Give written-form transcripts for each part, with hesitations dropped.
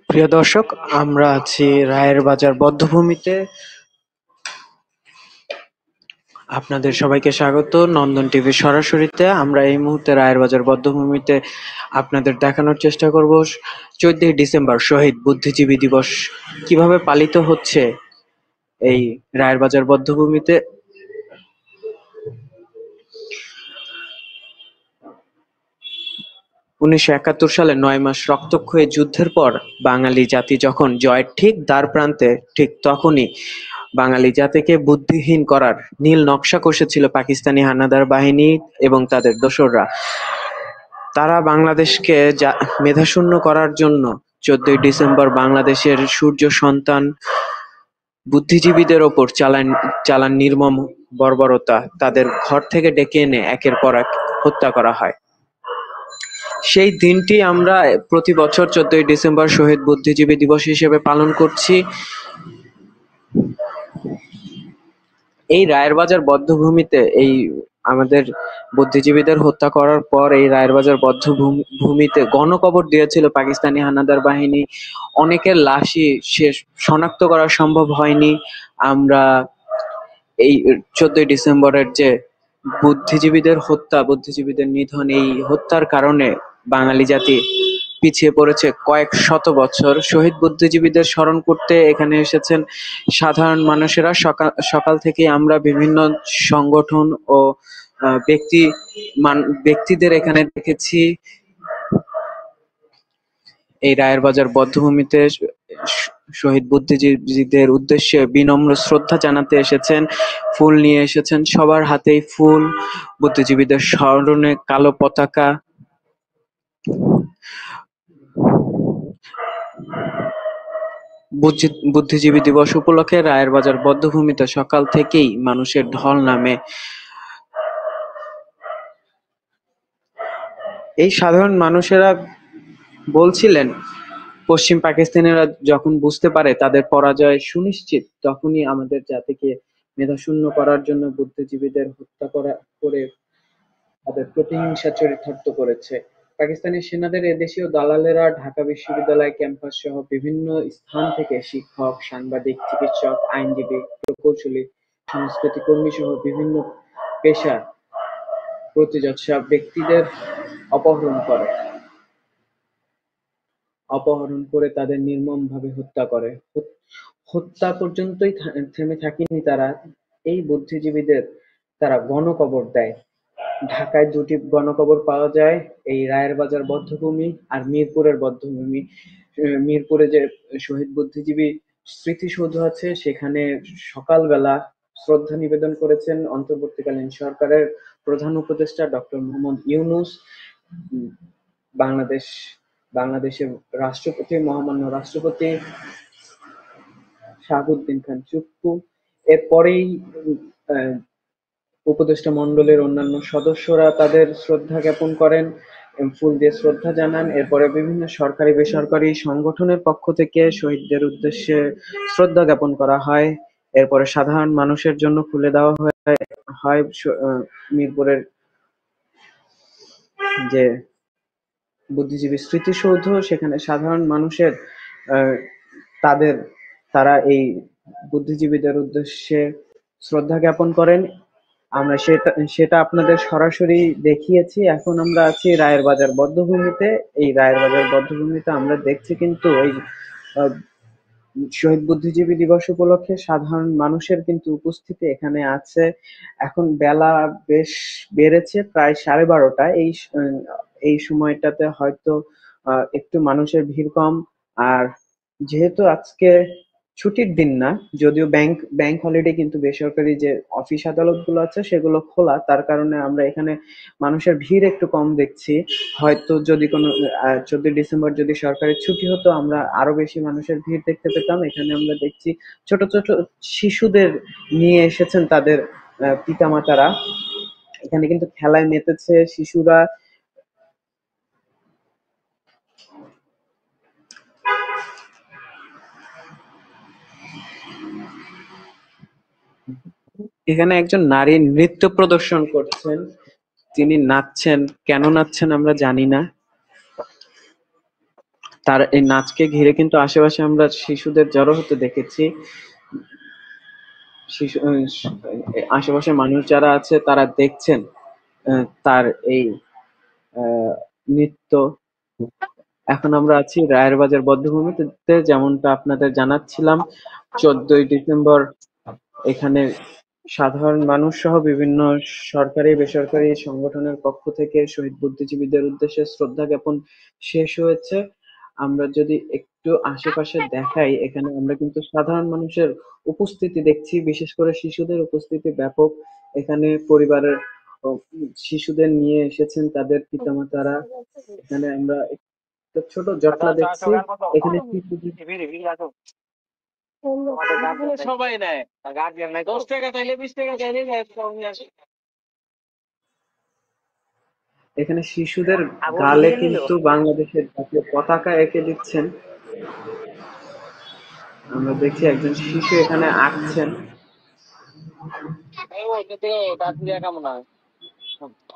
প্রিয় দর্শক, আমরা আছি রায়ের বাজার বধ্যভূমিতে। আপনাদের সবাইকে স্বাগত নন্দন টিভি সরাসরিতে। আমরা এই মুহূর্তে রায়ের বাজার বধ্যভূমিতে আপনাদের দেখানোর চেষ্টা করব 14ই ডিসেম্বর শহীদ বুদ্ধিজীবী দিবস কিভাবে পালিত হচ্ছে এই রায়ের বাজার বধ্যভূমিতে। 1971 সালে 9 মাস রক্তক্ষয়ী যুদ্ধের পর বাঙালি জাতি যখন জয়ের ঠিক দ্বারপ্রান্তে, ঠিক তখনই বাঙালি জাতিকে বুদ্ধিহীন করার নীল নকশা কষেছিল পাকিস্তানি হানাদার বাহিনী এবং তাদের দোসররা। তারা বাংলাদেশকে মেধাশূন্য করার জন্য 14ই ডিসেম্বর বাংলাদেশের সূর্য সন্তান বুদ্ধিজীবীদের ওপর চালান নির্মম বর্বরতা। তাদের ঘর থেকে ডেকে এনে একের পর এক হত্যা করা হয়। সেই দিনটি আমরা প্রতি বছর 14ই ডিসেম্বর শহীদ বুদ্ধিজীবী দিবস হিসেবে পালন করছি। এই রায়ের বাজার বধ্যভূমিতে আমাদের বুদ্ধিজীবীদের হত্যা করার পর এই রায়ের বাজার বধ্যভূমিতে গণকবর দিয়েছিল পাকিস্তানি হানাদার বাহিনী। অনেকের লাশই শনাক্ত করা সম্ভব হয়নি। আমরা এই 14ই ডিসেম্বরের যে বুদ্ধিজীবীদের হত্যা, বুদ্ধিজীবীদের নিধন, এই হত্যার কারণে বাঙালি জাতি পিছিয়ে পড়েছে কয়েক শত বছর। শহীদ বুদ্ধিজীবীদের স্মরণ করতে এখানে এসেছেন সাধারণ মানুষেরা। সকাল থেকে আমরা বিভিন্ন সংগঠন ও ব্যক্তিদের এখানে দেখেছি। এই রায়ের বাজার বধ্যভূমিতে শহীদ বুদ্ধিজীবীদের উদ্দেশ্যে বিনম্র শ্রদ্ধা জানাতে এসেছেন, ফুল নিয়ে এসেছেন। সবার হাতেই ফুল, বুদ্ধিজীবীদের স্মরণে কালো পতাকা। বুদ্ধিজীবী দিবস উপলক্ষে রায়ের বাজার বধ্যভূমিতে সকাল থেকেই মানুষের ঢল নামে। এই সাধারণ মানুষেরা বলছিলেন, পশ্চিম পাকিস্তানিরা যখন বুঝতে পারে তাদের পরাজয় সুনিশ্চিত, তখনই আমাদের জাতিকে মেধাশূন্য করার জন্য বুদ্ধিজীবীদের হত্যা করে তাদের প্রতিহিংসা চরিতার্থ করেছে। পাকিস্তানি সেনাদের এদেশীয় দালালেরা ঢাকা বিশ্ববিদ্যালয় ক্যাম্পাস সহ বিভিন্ন স্থান থেকে শিক্ষক, সাংবাদিক, চিকিৎসক, আইনজীবী, প্রকৌশলী, সংস্কৃতি কর্মী সহ বিভিন্ন পেশা প্রতিযৎসা ব্যক্তিদের অপহরণ করে তাদের নির্মমভাবে হত্যা করে। হত্যা পর্যন্তই থেমে থাকেনি তারা। এই বুদ্ধিজীবীদের তারা গণকবর দেয়। ঢাকায় দুটি গণকবর পাওয়া যায়, এই রায়ের বাজার বধ্যভূমি আর মিরপুরের বধ্যভূমি। মিরপুরে যে শহীদ বুদ্ধিজীবী স্মৃতিসৌধ আছে, সেখানে সকালবেলা শ্রদ্ধা নিবেদন করেছেন অন্তর্বর্তীকালীন সরকারের প্রধান উপদেষ্টা ডক্টর মোহাম্মদ ইউনূস, বাংলাদেশের রাষ্ট্রপতি, মহামান্য রাষ্ট্রপতি শাহাবুদ্দিন খান চুপ্পু। এরপরেই উপদেষ্টা মণ্ডলের অন্যান্য সদস্যরা তাদের শ্রদ্ধা জ্ঞাপন করেন, ফুল দিয়ে শ্রদ্ধা জানান। এরপরে বিভিন্ন সরকারি বেসরকারি সংগঠনের পক্ষ থেকে শহীদদের উদ্দেশ্যে শ্রদ্ধা জ্ঞাপন করা হয়। এরপরে সাধারণ মানুষের জন্য খুলে দেওয়া হয় মিরপুরের যে বুদ্ধিজীবী স্মৃতিসৌধ, সেখানে সাধারণ মানুষের তারা এই বুদ্ধিজীবীদের উদ্দেশ্যে শ্রদ্ধা জ্ঞাপন করেন। আমরা সেটা আপনাদের সরাসরি দেখিয়েছি। এখন আমরা আছি রায়ের বাজার বধ্যভূমিতে। এই রায়ের বাজার বধ্যভূমিতে আমরা দেখছি কিন্তু এই শহীদ বুদ্ধিজীবী দিবস উপলক্ষে সাধারণ মানুষের কিন্তু উপস্থিতি এখানে আছে। এখন বেলা বেশ বেড়েছে, প্রায় 12:30। এই সময়টাতে হয়তো একটু মানুষের ভিড় কম। আর যেহেতু আজকে ছুটির দিন না, যদিও ব্যাংক হলিডে, কিন্তু বেসরকারি যে অফিস আদালত গুলো আছে সেগুলো খোলা, তার কারণে আমরা এখানে মানুষের ভিড় একটু কম দেখছি। হয়তো যদি কোনো 14 ডিসেম্বর যদি সরকারি ছুটি হতো, আমরা আরো বেশি মানুষের ভিড় দেখতে পেতাম। এখানে আমরা দেখছি ছোট ছোট শিশুদের নিয়ে এসেছেন তাদের পিতামাতারা। এখানে কিন্তু খেলায় মেতেছে শিশুরা। এখানে একজন নারী নৃত্য প্রদর্শন করছেন, তিনি নাচছেন। কেন নাচছেন আমরা জানি না। তার এই নাচকে ঘিরে কিন্তু আশেপাশে আমরা শিশুদের জড়ো হতে দেখেছি। শিশু আশেপাশে মানুষ যারা আছে তারা দেখছেন তার এই নৃত্য। এখন আমরা আছি রায়ের বাজার বধ্যভূমিতে, যেমনটা আপনাদের জানাচ্ছিলাম। 14ই ডিসেম্বর এখানে সাধারণ মানুষ সহ বিভিন্ন সরকারি বেসরকারি সংগঠনের পক্ষ থেকে শহীদ বুদ্ধিজীবীদের উদ্দেশ্যে শ্রদ্ধা জ্ঞাপন শেষ হয়েছে। আমরা যদি একটু আশেপাশে দেখাই, এখানে আমরা কিন্তু সাধারণ মানুষের উপস্থিতি দেখছি, বিশেষ করে শিশুদের উপস্থিতি ব্যাপক। এখানে পরিবারের শিশুদের নিয়ে এসেছেন তাদের পিতামাতারা। এখানে আমরা একটা ছোট জটলা দেখছি। এখানে শিশুদের সবাই নেয়, গার্জিয়ান নাই, 10 টাকা চাইলে 20 টাকা চাইলে এখানে শিশুদের গালে কিন্তু বাংলাদেশের জাতীয় পতাকা এঁকে দিচ্ছেন। আমরা দেখছি একজন শিশু এখানে আঁকছেন। কেমন হয়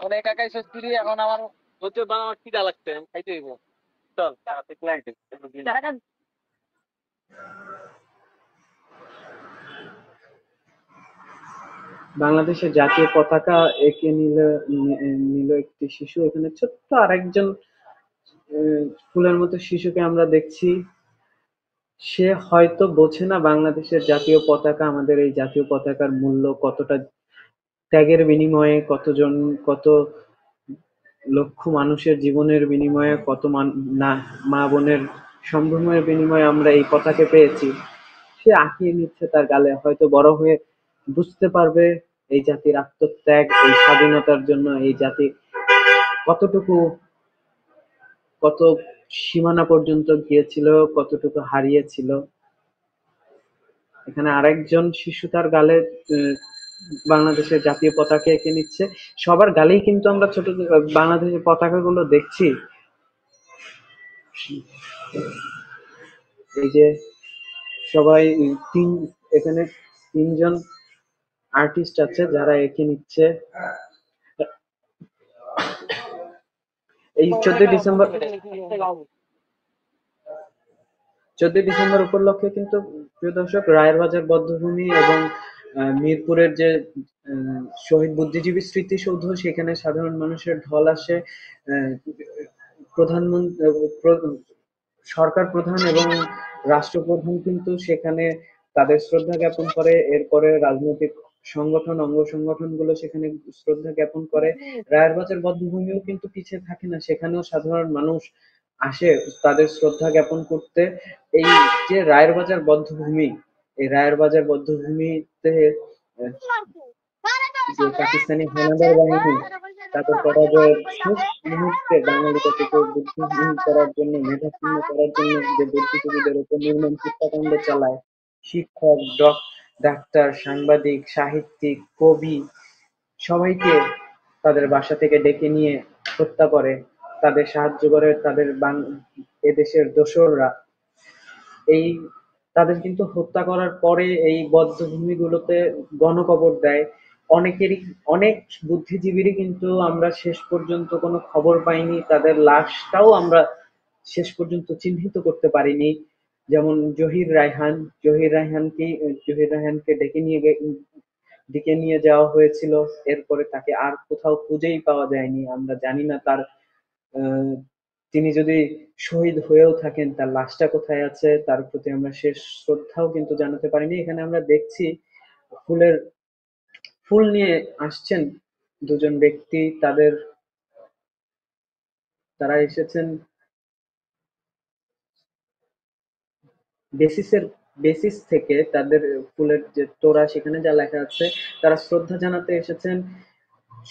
অনেক একাই স্ত্রী, এখন আমার হচ্ছে আমার খিদা লাগছে, খাইতে হইব। চল বাংলাদেশের জাতীয় পতাকা এঁকে নিল একটি শিশু। এখানে ছোট্ট আরেকজন ফুলের মতো শিশুকে আমরা দেখছি। সে হয়তো বোঝে না বাংলাদেশের জাতীয় পতাকা, আমাদের এই জাতীয় পতাকার মূল্য কতটা, ত্যাগের বিনিময়ে কত লক্ষ মানুষের জীবনের বিনিময়ে, কত মা বোনের সম্ভ্রমের বিনিময়ে আমরা এই পতাকা পেয়েছি। সে আঁকিয়ে নিচ্ছে তার গালে। হয়তো বড় হয়ে বুঝতে পারবে এই জাতির আত্মত্যাগ, এই স্বাধীনতার জন্য এই জাতি কতটুকু, কত সীমানা পর্যন্ত গিয়েছিল, কতটুকু হারিয়েছিল। এখানে আরেকজন শিশু তার গালে বাংলাদেশের জাতীয় পতাকা এঁকে নিচ্ছে। সবার গালেই কিন্তু আমরা ছোট বাংলাদেশের পতাকাগুলো দেখছি। এই যে সবাই এখানে 3জন আর্টিস্ট আছে যারা এঁকে নিচ্ছে। এই 14ই ডিসেম্বর উপলক্ষে কিন্তু প্রিয় দর্শক, রায়ের বাজার বধ্যভূমি এবং মিরপুরের যে শহীদ বুদ্ধিজীবী স্মৃতিসৌধ, সেখানে সাধারণ মানুষের ঢল আসে। প্রধানমন্ত্রী, সরকার প্রধান এবং রাষ্ট্রপ্রধান কিন্তু সেখানে তাদের শ্রদ্ধা জ্ঞাপন করে। এরপরে রাজনৈতিক সংগঠন, অঙ্গ সংগঠন গুলো সেখানে শ্রদ্ধা জ্ঞাপন করে। রায়ের বাজার বধ্যভূমিও কিন্তু পিছিয়ে থাকে না, সেখানেও সাধারণ মানুষ আসে তাদের শ্রদ্ধা জ্ঞাপন করতে। এই যে রায়ের বাজার বধ্যভূমি, এই রায়ের বাজার বধ্যভূমিতে যে পাকিস্তানি হানাদার বাহিনী তাদের পরাজয়ের শেষ মুহূর্তে বাঙালি জাতিকে বুদ্ধিহীন করার জন্য, মেধাশূন্য করার জন্য যে বুদ্ধিজীবীদের উপর নির্মম হত্যাকাণ্ড চালায়, শিক্ষক, ডাক্তার, সাংবাদিক, সাহিত্যিক, কবি সবাইকে তাদের বাসা থেকে ডেকে নিয়ে হত্যা করে, তাদের সাহায্য করে তাদের এদেশের দোসররা। এই তাদের কিন্তু হত্যা করার পরে এই বধ্যভূমিগুলোতে গণকবর দেয়। অনেক বুদ্ধিজীবীরই কিন্তু আমরা শেষ পর্যন্ত কোনো খবর পাইনি, তাদের লাশটাও আমরা শেষ পর্যন্ত চিহ্নিত করতে পারিনি। যেমন জহির রায়হানকে ডেকে নিয়ে যাওয়া হয়েছিল, এরপরে তাকে আর কোথাও খুঁজেই পাওয়া যায়নি। আমরা জানি না তার তিনি যদি শহীদ হয়েও থাকেন তার লাশটা কোথায় আছে, তার প্রতি আমরা শেষ শ্রদ্ধাও কিন্তু জানাতে পারিনি। এখানে আমরা দেখছি ফুল নিয়ে আসছেন দুজন ব্যক্তি, তারা এসেছেন বেসিস থেকে। তাদের ফুলের যে তোড়া, সেখানে যা লেখা আছে, তারা শ্রদ্ধা জানাতে এসেছেন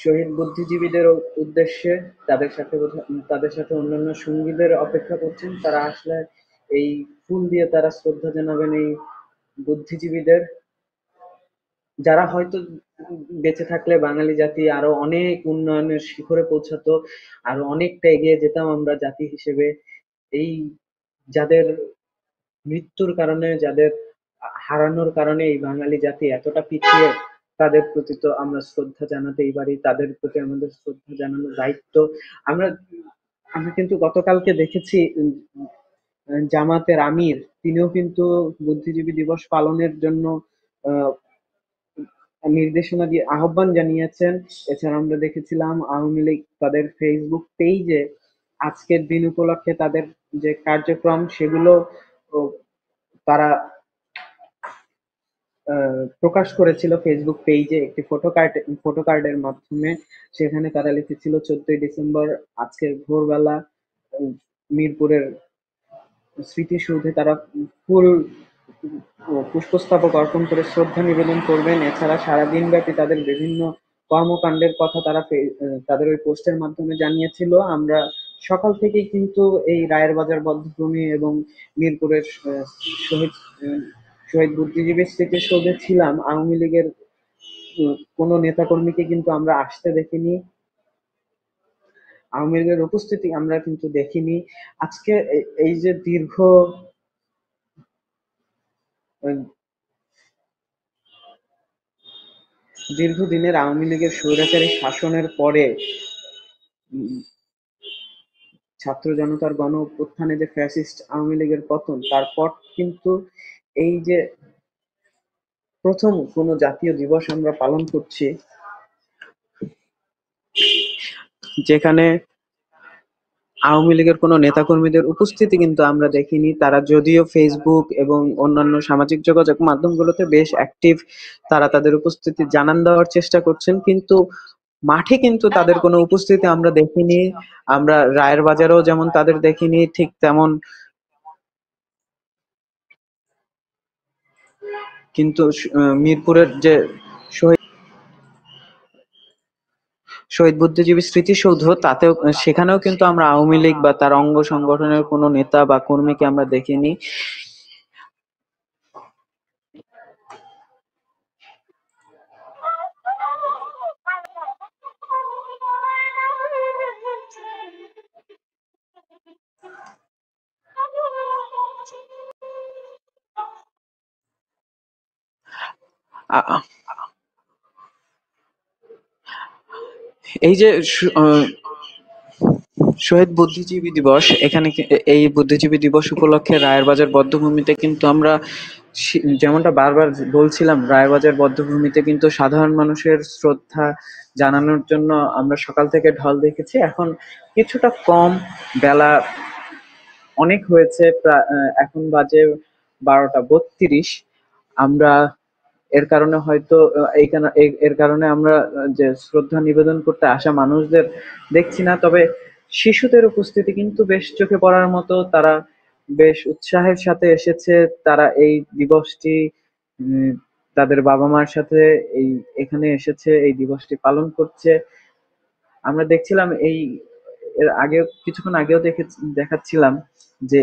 শহীদ বুদ্ধিজীবীদের উদ্দেশ্যে। তাদের সাথে অন্যান্য সঙ্গীদের অপেক্ষা করছেন, তারা আসলে এই ফুল দিয়ে তারা শ্রদ্ধা জানাবেন এই বুদ্ধিজীবীদের, যারা হয়তো বেঁচে থাকলে বাঙালি জাতি আরো অনেক উন্নয়নের শিখরে পৌঁছাতো, আরো অনেকটা এগিয়ে যেতাম আমরা জাতি হিসেবে। এই যাদের মৃত্যুর কারণে, যাদের হারানোর কারণে এই বাঙালি জাতি এতটা পিছিয়ে, তাদের প্রতি তো আমরা শ্রদ্ধা জানাতেই পারি, তাদের প্রতি আমাদের শ্রদ্ধা জানানোর দায়িত্ব। আমরা আমরা কিন্তু গতকালকে দেখেছি জামাতের আমির তিনিও কিন্তু বুদ্ধিজীবী দিবস পালনের জন্য আহ, নির্দেশনা দিয়ে আহ্বান জানিয়েছেন। এছাড়া আমরা দেখেছিলাম আওয়ামী লীগ তাদের ফেসবুক পেজে আজকের দিন উপলক্ষে তাদের যে কার্যক্রম সেগুলো ও, তারা প্রকাশ করেছিল ফেসবুক পেজে একটি ফটো কার্ডের মাধ্যমে। সেখানে তারা লিখেছিল 14ই ডিসেম্বর আজকের ভোরবেলা উম, মিরপুরের স্মৃতিসৌধে তারা ফুল ও পুষ্পস্তবক অর্পণ করে শ্রদ্ধা নিবেদন করবেন। এছাড়া সারাদিন ব্যাপী তাদের বিভিন্ন কর্মকাণ্ডের কথা তারা তাদের ওই পোস্টের মাধ্যমে জানিয়েছিল। আমরা সকাল থেকেই কিন্তু এই রায়ের বাজার বধ্যভূমি এবং মিরপুরের শহীদ শহীদ বুদ্ধিজীবী স্মৃতিসৌধে ছিলাম। আওয়ামী লীগের কোনো নেতাকর্মীকে কিন্তু আমরা আসতে দেখিনি, আওয়ামী লীগের উপস্থিতি আমরা কিন্তু দেখিনি। আজকে এই যে দীর্ঘদিনের আওয়ামী লীগের স্বৈরাচারী শাসনের পরে উম, ছাত্র জনতার গণ অভ্যুত্থানে যে ফ্যাসিস্ট আওয়ামী লীগের পতন, তারপর কিন্তু এই যে প্রথম কোনো জাতীয় দিবস আমরা পালন করছি যেখানে আওয়ামী লীগের কোনো নেতাকর্মীদের উপস্থিতি কিন্তু আমরা দেখিনি। তারা যদিও ফেসবুক এবং অন্যান্য সামাজিক যোগাযোগ মাধ্যমগুলোতে বেশ অ্যাক্টিভ, তারা তাদের উপস্থিতি জানান দেওয়ার চেষ্টা করছেন, কিন্তু মাঠে কিন্তু তাদের কোনো উপস্থিতি আমরা দেখিনি। আমরা রায়ের বাজারেও যেমন তাদের দেখিনি, ঠিক তেমন কিন্তু মিরপুরের যে শহীদ শহীদ বুদ্ধিজীবী স্মৃতিসৌধ তাতেও সেখানেও কিন্তু আমরা আওয়ামী লীগ বা তার অঙ্গ সংগঠনের কোনো নেতা বা কর্মীকে আমরা দেখিনি। আ- এই যে শহীদ বুদ্ধিজীবী দিবস, এখানে এই বুদ্ধিজীবী দিবস উপলক্ষে রায়ের বাজার বধ্যভূমিতে কিন্তু আমরা যেমনটা বারবার বলছিলাম, রায়ের বাজার বধ্যভূমিতে কিন্তু সাধারণ মানুষের শ্রদ্ধা জানানোর জন্য আমরা সকাল থেকে ঢল দেখেছি। এখন কিছুটা কম, বেলা অনেক হয়েছে, প্রায় এখন বাজে 12টা 32। আমরা এর কারণে হয়তো এর কারণে আমরা যে শ্রদ্ধা নিবেদন করতে আসা মানুষদের দেখছি না, তবে শিশুদের উপস্থিতি কিন্তু বেশ চোখে পড়ার মতো। তারা বেশ উৎসাহের সাথে এসেছে। তারা এই দিবসটি উম, তাদের বাবা মার সাথে এই এখানে এসেছে, এই দিবসটি পালন করছে। আমরা দেখছিলাম এর আগে কিছুক্ষণ আগেও দেখাচ্ছিলাম যে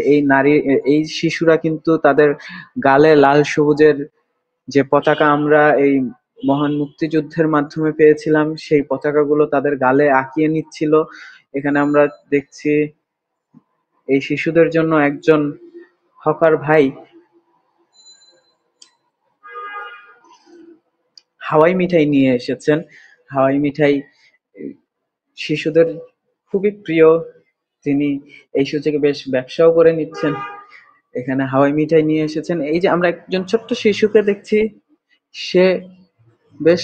এই শিশুরা কিন্তু তাদের গালে লাল সবুজের যে পতাকা আমরা এই মহান মুক্তিযুদ্ধের মাধ্যমে পেয়েছিলাম, সেই পতাকাগুলো তাদের গালে আঁকিয়ে নিচ্ছিল। এখানে আমরা দেখছি এই শিশুদের জন্য একজন হকার ভাই হাওয়াই মিঠাই নিয়ে এসেছেন। হাওয়াই মিঠাই শিশুদের খুবই প্রিয়। তিনি এই সুযোগে বেশ ব্যবসাও করে নিচ্ছেন। এখানে হাওয়াই মিঠাই নিয়ে এসেছেন। এই যে আমরা একজন ছোট্ট শিশুকে দেখছি, সে বেশ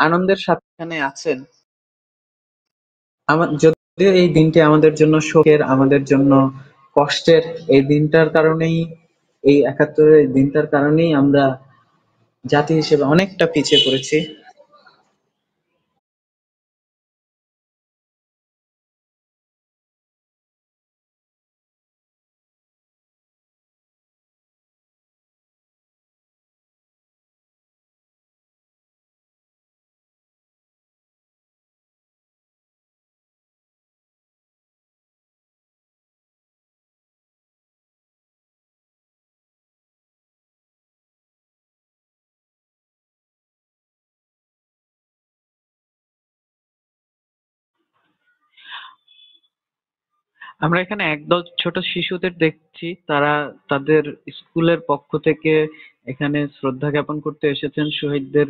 আনন্দের সাথে এখানে আছেন। যদিও এই দিনটি আমাদের জন্য শোকের, আমাদের জন্য কষ্টের, এই দিনটার কারণেই, এই 71-এর এই দিনটার কারণেই আমরা জাতি হিসেবে অনেকটা পিছিয়ে পড়েছি। আমরা এখানে একদল ছোট শিশুদের দেখছি, তারা তাদের স্কুলের পক্ষ থেকে এখানে শ্রদ্ধা জ্ঞাপন করতে এসেছেন শহীদদের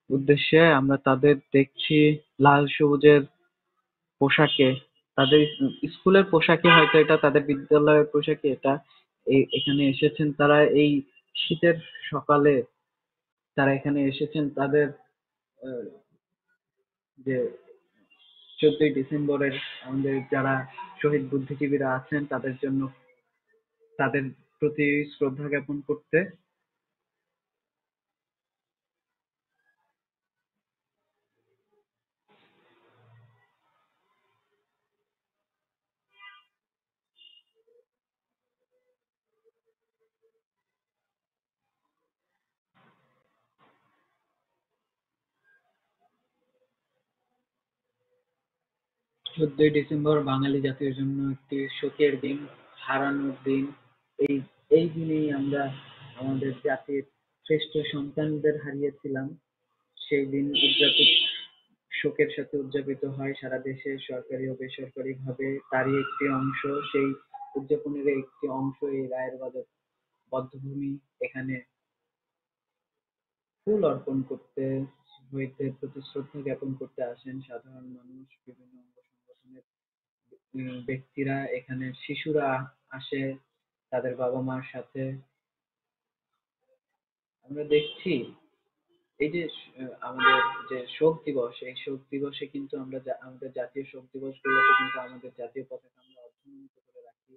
উদ্দেশ্যে। আমরা তাদের দেখছি লাল সবুজের পোশাকে, তাদের স্কুলের পোশাকে, হয়তো এটা তাদের বিদ্যালয়ের পোশাকে এটা। এখানে এসেছেন তারা এই শীতের সকালে, তারা এখানে এসেছেন তাদের আহ, যে 14ই ডিসেম্বরের আমাদের যারা শহীদ বুদ্ধিজীবীরা আছেন তাদের জন্য, তাদের প্রতি শ্রদ্ধা জ্ঞাপন করতে। 14ই ডিসেম্বর বাঙালি জাতির জন্য একটি শোকের দিন, হারানোর দিন। এই এই দিনেই আমরা আমাদের জাতির শ্রেষ্ঠ সন্তানদের হারিয়েছিলাম। সেই দিন শোকের সাথে উদযাপিত হয় সারা দেশে, সরকারি ও বেসরকারি ভাবে। তারই একটি অংশ, সেই উদযাপনের একটি অংশ এই রায়ের বাজার বধ্যভূমি। এখানে ফুল অর্পণ করতে, শহীদদের প্রতি শ্রদ্ধা জ্ঞাপন করতে আসেন সাধারণ মানুষ, বিভিন্ন অঙ্গ সংগঠনের ব্যক্তিরা। এখানে শিশুরা আসে তাদের বাবা মার সাথে। আমরা দেখছি এই যে আমাদের যে শোক দিবস, এই শোক দিবসে কিন্তু আমরা আমাদের জাতীয় শোক দিবস গুলোতে কিন্তু আমাদের জাতীয় পতাকা আমরা অর্ধনমিত করে রাখি।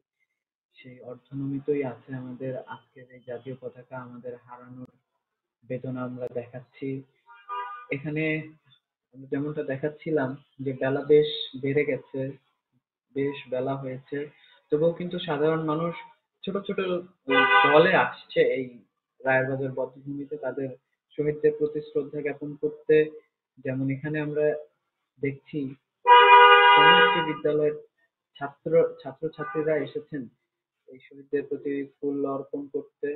সেই অর্ধনমিতই আছে আমাদের আজকের এই জাতীয় পতাকা। আমাদের হারানোর বেদনা আমরা দেখাচ্ছি এখানে। আমি যেমনটা দেখাচ্ছিলাম যে বেলা বেশ বেড়ে গেছে, বেশ বেলা হয়েছে, তবুও কিন্তু সাধারণ মানুষ ছোট ছোট দলে আসছে এই রায়ের বাজার বধ্যভূমিতে তাদের শহীদদের প্রতি শ্রদ্ধা জ্ঞাপন করতে। যেমন এখানে আমরা দেখছি সমস্ত বিদ্যালয়ের ছাত্র ছাত্রছাত্রীরা এসেছেন এই শহীদদের প্রতি ফুল অর্পণ করতে।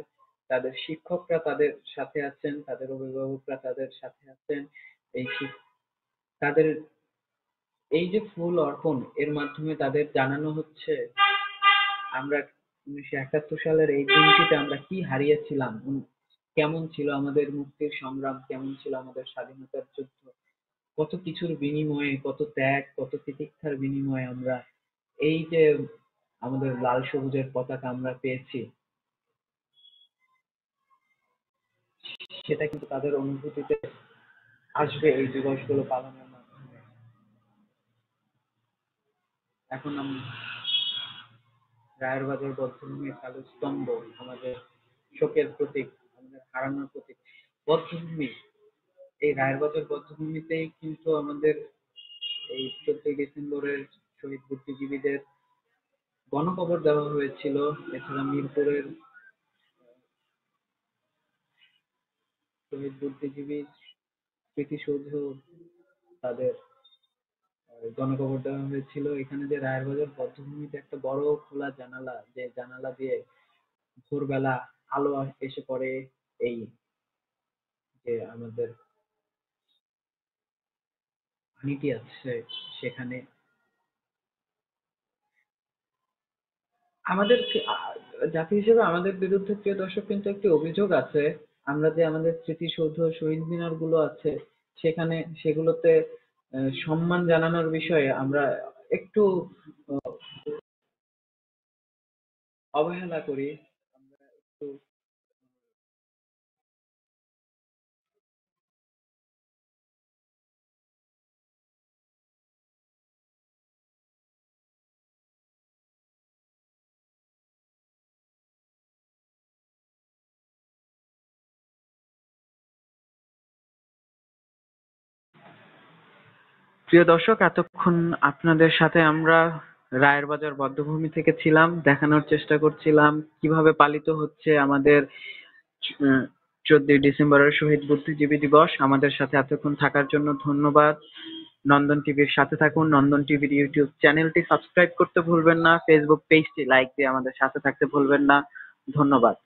তাদের শিক্ষকরা তাদের সাথে আছেন, তাদের অভিভাবকরা তাদের সাথে আছেন। এই তাদের এই যে ফুল অর্পণ, এর মাধ্যমে তাদের জানানো হচ্ছে আমরা 1971 সালের এই দিনটিতে আমরা কি হারিয়েছিলাম, কেমন ছিল আমাদের মুক্তির সংগ্রাম, কেমন ছিল আমাদের স্বাধীনতার যুদ্ধ, কত কিছুর বিনিময়ে, কত ত্যাগ, কত তিতিক্ষার বিনিময়ে আমরা এই যে আমাদের লাল সবুজের পতাকা আমরা পেয়েছি, সেটা কিন্তু তাদের অনুভূতিতে আসবে এই দিবসগুলো পালনের মাধ্যমে। এখন রায়ের বাজার বধ্যভূমির কালো স্তম্ভ আমাদের শোকের প্রতীক, আমাদের হারানোর প্রতীক। বধ্যভূমি, এই রায়ের বাজার বধ্যভূমিতেই কিন্তু আমাদের এই 14ই ডিসেম্বরের শহীদ বুদ্ধিজীবীদের গণকবর দেওয়া হয়েছিল। এছাড়া মিরপুরের শহীদ বুদ্ধিজীবীর স্মৃতিসৌধ তাদের গণকবর দেওয়া হয়েছিল। এখানে যে রায়ের বাজার বধ্যভূমিতে একটা বড় খোলা জানালা, যে জানালা দিয়ে ভোরবেলা আলো এসে পড়ে, এই যে আমাদের পানিটি আছে সেখানে। আমাদের জাতি হিসেবে আমাদের বিরুদ্ধে, প্রিয় দর্শক, কিন্তু একটি অভিযোগ আছে। আমরা যে আমাদের স্মৃতিসৌধ, শহীদ মিনার গুলো আছে সেখানে, সেগুলোতে সম্মান জানানোর বিষয়ে আমরা একটু অবহেলা করি। আমরা একটু, প্রিয় দর্শক, এতক্ষণ আপনাদের সাথে আমরা রায়ের বাজার বধ্যভূমি থেকে ছিলাম, দেখানোর চেষ্টা করছিলাম কিভাবে পালিত হচ্ছে আমাদের 14ই ডিসেম্বরের শহীদ বুদ্ধিজীবী দিবস। আমাদের সাথে এতক্ষণ থাকার জন্য ধন্যবাদ। নন্দন টিভির সাথে থাকুন। নন্দন টিভির ইউটিউব চ্যানেলটি সাবস্ক্রাইব করতে ভুলবেন না, ফেসবুক পেজটি লাইক দিয়ে আমাদের সাথে থাকতে ভুলবেন না। ধন্যবাদ।